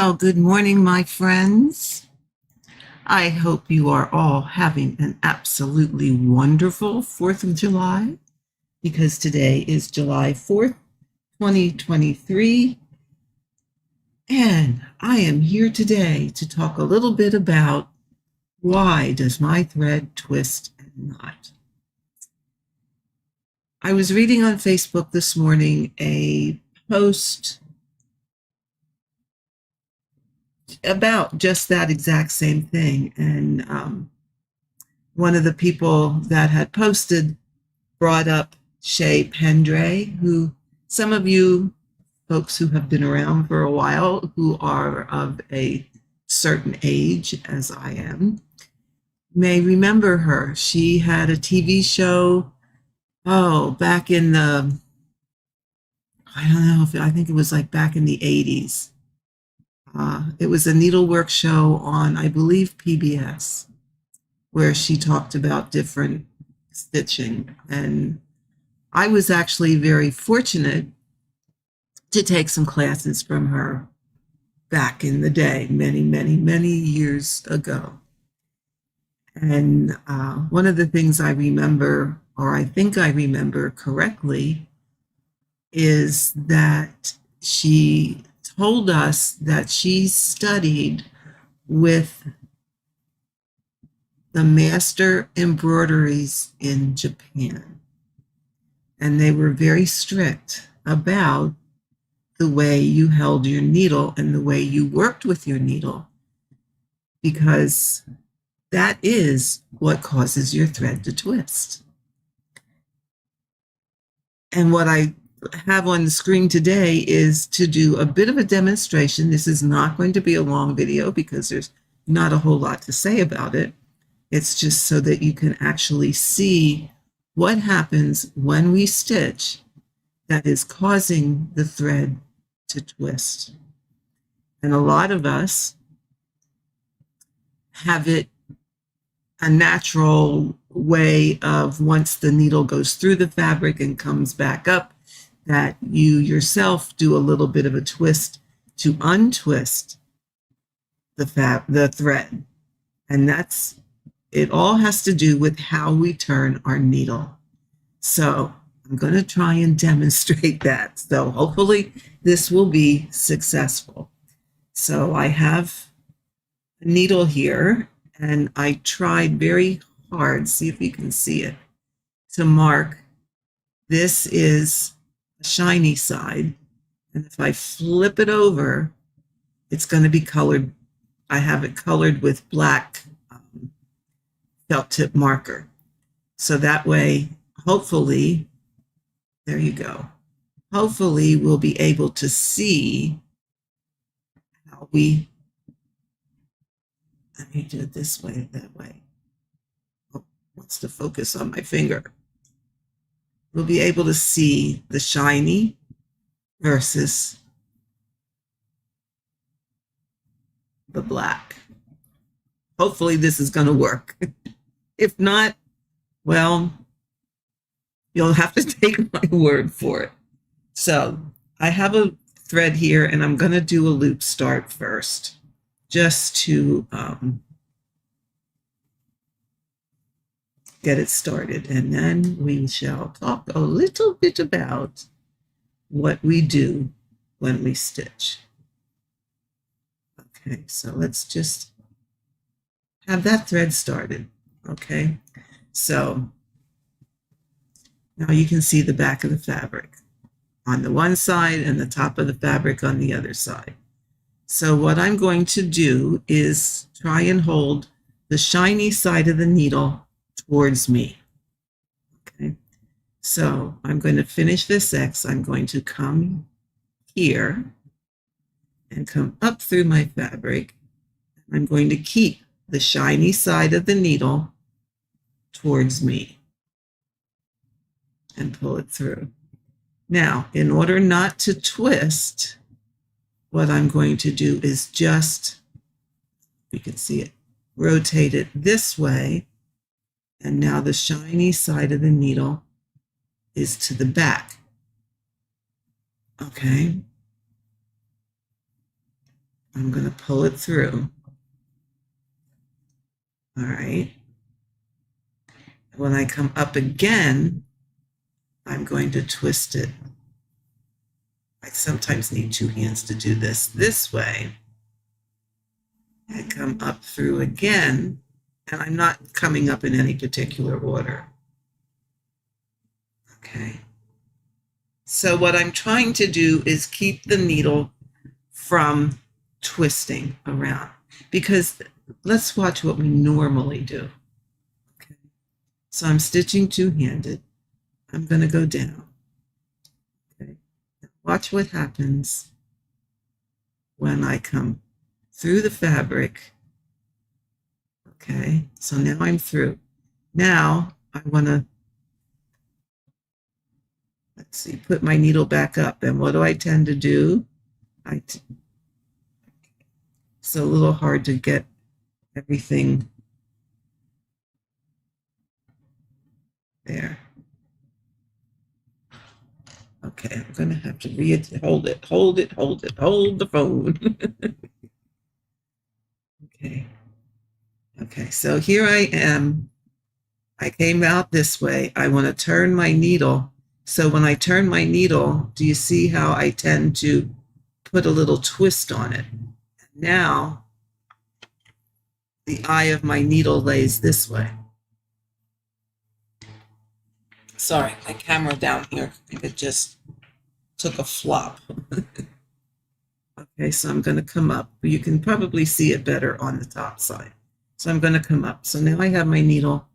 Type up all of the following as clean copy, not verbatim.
Well, good morning, my friends. I hope you are all having an absolutely wonderful 4th of July because today is July 4th, 2023. And I am here today to talk a little bit about why does my thread twist and knot? I was reading on Facebook this morning a post about just that exact same thing. And one of the people that had posted brought up Shay Pendray, who some of you folks who have been around for a while, who are of a certain age, as I am, may remember her. She had a TV show, back in the, I don't know, I think it was like back in the 80s. It was a needlework show on, I believe, PBS, where she talked about different stitching. And I was actually very fortunate to take some classes from her back in the day, many, many, many years ago. And one of the things I remember, or I think I remember correctly, is that she told us that she studied with the master embroideries in Japan. And they were very strict about the way you held your needle and the way you worked with your needle, because that is what causes your thread to twist. And what I have on the screen today is to do a bit of a demonstration. This is not going to be a long video because there's not a whole lot to say about it. It's just so that you can actually see what happens when we stitch that is causing the thread to twist. And a lot of us have it a natural way of, once the needle goes through the fabric and comes back up, that you yourself do a little bit of a twist to untwist the thread. And it all has to do with how we turn our needle. So I'm going to try and demonstrate that. So hopefully this will be successful. So I have a needle here, and I tried very hard, see if you can see it, to mark this is the shiny side. And if I flip it over, it's going to be colored. I have it colored with black felt tip marker. So that way, hopefully, there you go. Hopefully we'll be able to see how let me do it this way, that way. Oh, wants to focus on my finger. We'll be able to see the shiny versus the black. Hopefully this is going to work. If not, well, you'll have to take my word for it. So I have a thread here, and I'm going to do a loop start first, just to get it started. And then we shall talk a little bit about what we do when we stitch. Okay, so let's just have that thread started. Okay, so now you can see the back of the fabric on the one side and the top of the fabric on the other side. So what I'm going to do is try and hold the shiny side of the needle towards me. Okay, so I'm going to finish this X. I'm going to come here and come up through my fabric. I'm going to keep the shiny side of the needle towards me and pull it through. Now, in order not to twist, what I'm going to do is just, you can see it, rotate it this way, and now the shiny side of the needle is to the back. Okay. I'm going to pull it through. All right. When I come up again, I'm going to twist it. I sometimes need two hands to do this way. And come up through again. And I'm not coming up in any particular order. Okay. So what I'm trying to do is keep the needle from twisting around, because let's watch what we normally do. Okay. So I'm stitching two-handed. I'm going to go down. Okay. Watch what happens when I come through the fabric. Okay, so now I'm through. Now I want to, let's see, put my needle back up. And what do I tend to do? It's a little hard to get everything there. Okay, I'm going to have to hold the phone. Okay. Okay, so here I am. I came out this way. I want to turn my needle. So when I turn my needle, do you see how I tend to put a little twist on it? Now, the eye of my needle lays this way. Sorry, my camera down here, I think it just took a flop. Okay, so I'm going to come up. You can probably see it better on the top side. So I'm going to come up. So now I have my needle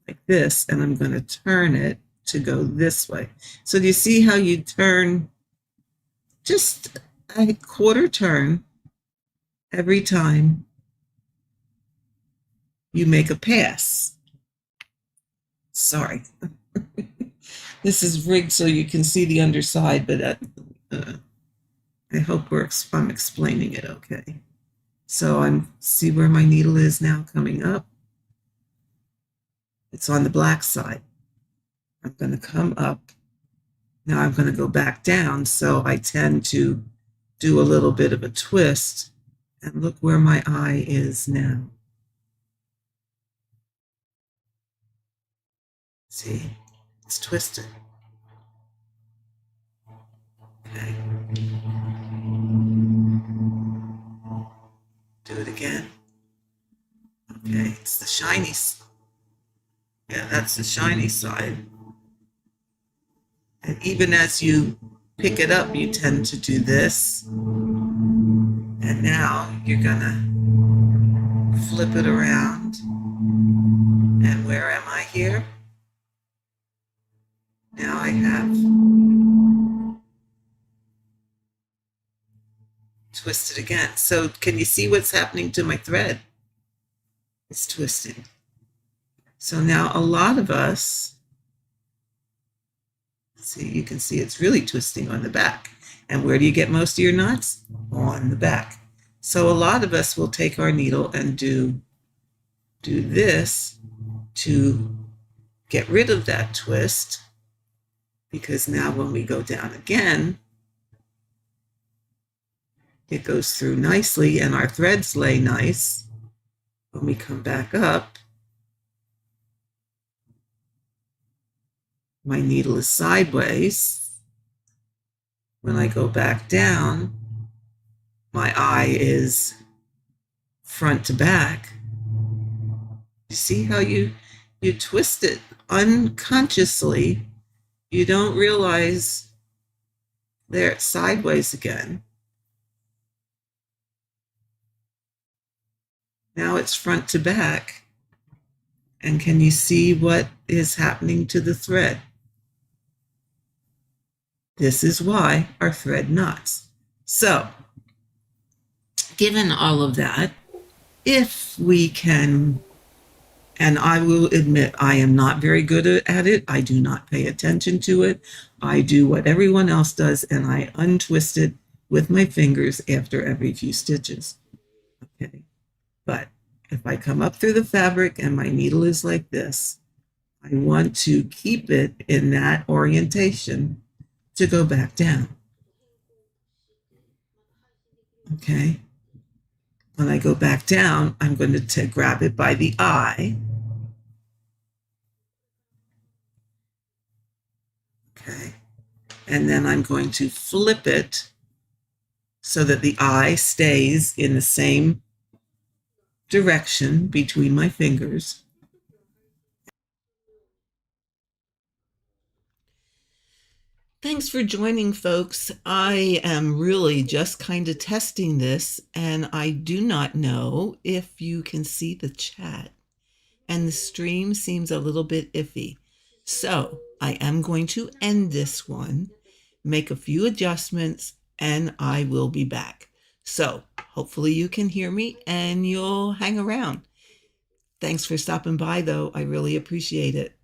like this, and I'm going to turn it to go this way. So do you see how you turn just a quarter turn every time you make a pass? Sorry. This is rigged so you can see the underside, but I hope I'm explaining it okay. So see where my needle is now coming up? It's on the black side. I'm going to come up. Now I'm going to go back down, so I tend to do a little bit of a twist. And look where my eye is now. See? It's twisted. Okay. Do it again. Okay, it's the shiny. Yeah, that's the shiny side. And even as you pick it up, you tend to do this. And now you're gonna flip it around. And where am I here? Now I have twisted again. So can you see what's happening to my thread? It's twisting. So now a lot of us, see, you can see it's really twisting on the back. And where do you get most of your knots? On the back. So a lot of us will take our needle and do this to get rid of that twist, because now when we go down again, it goes through nicely and our threads lay nice. When we come back up, my needle is sideways. When I go back down, my eye is front to back. You see how you twist it unconsciously. You don't realize there it's sideways again. Now it's front to back. And can you see what is happening to the thread? This is why our thread knots. So, given all of that, if we can, and I will admit I am not very good at it, I do not pay attention to it, I do what everyone else does, and I untwist it with my fingers after every few stitches. Okay, but if I come up through the fabric and my needle is like this, I want to keep it in that orientation to go back down. Okay, When I go back down, I'm going to grab it by the eye. Okay. And then I'm going to flip it so that the eye stays in the same direction between my fingers. Thanks for joining, folks. I am really just kind of testing this, and I do not know if you can see the chat, and the stream seems a little bit iffy. So I am going to end this one, make a few adjustments, and I will be back. So hopefully you can hear me and you'll hang around. Thanks for stopping by, though. I really appreciate it.